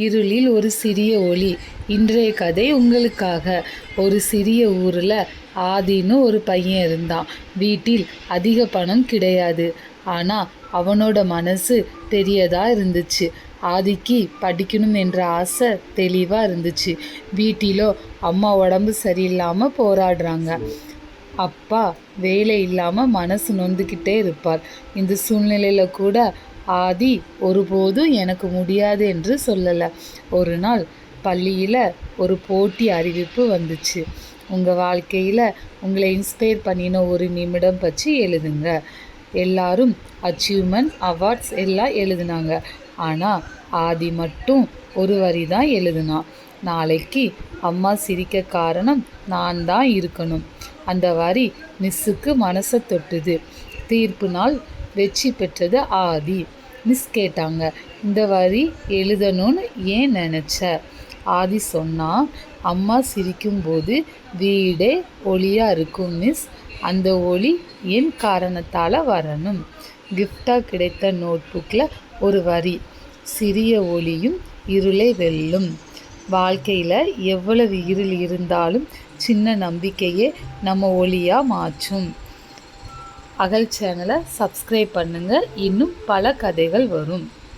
இருளில் ஒரு சிறிய ஒளி. இன்றைய கதை உங்களுக்காக. ஒரு சிறிய ஊரில் ஆதின்னு ஒரு பையன் இருந்தான். வீட்டில் அதிக பணம் கிடையாது. ஆனால் அவனோட மனசு பெரியதா இருந்துச்சு. ஆதிக்கு படிக்கணும் என்ற ஆசை தெளிவாக இருந்துச்சு. வீட்டிலோ அம்மா உடம்பு சரியில்லாமல் போராடுறாங்க. அப்பா வேலை இல்லாமல் மனசு நொந்துக்கிட்டே இருப்பார். இந்த சூழ்நிலையில் கூட ஆதி ஒருபோதும் எனக்கு முடியாது என்று சொல்லலை. ஒரு நாள் பள்ளியில் ஒரு போட்டி அறிவிப்பு வந்துச்சு. உங்கள் வாழ்க்கையில் உங்களை இன்ஸ்பயர் பண்ணின ஒரு நிமிடம் பற்றி எழுதுங்க. எல்லாரும் அச்சீவ்மெண்ட் அவார்ட்ஸ் எல்லாம் எழுதுனாங்க. ஆனால் ஆதி மட்டும் ஒரு வரி தான் எழுதுனான். நாளைக்கு அம்மா சிரிக்க காரணம் நான் தான் இருக்கணும். அந்த வரி மிஸ்ஸுக்கு மனசை தொட்டுது. தீர்ப்பு நாள் வெற்றி பெற்றது ஆதி. மிஸ் கேட்டாங்க, இந்த வரி எழுதணும்னு ஏன் நினச்ச? ஆதி சொன்னான், அம்மா சிரிக்கும்போது வீடே ஒளியாக இருக்கும் மிஸ். அந்த ஒளி என் காரணத்தால் வரணும். கிஃப்டாக கிடைத்த நோட்புக்கில் ஒரு வரி, சிறிய ஒளியும் இருளை வெல்லும். வாழ்க்கையில் எவ்வளவு இருள் இருந்தாலும் சின்ன நம்பிக்கையே நம்ம ஒளியாக மாற்றும். அகல் சேனலை சப்ஸ்கிரைப் பண்ணுங்கள். இன்னும் பல கதைகள் வரும்.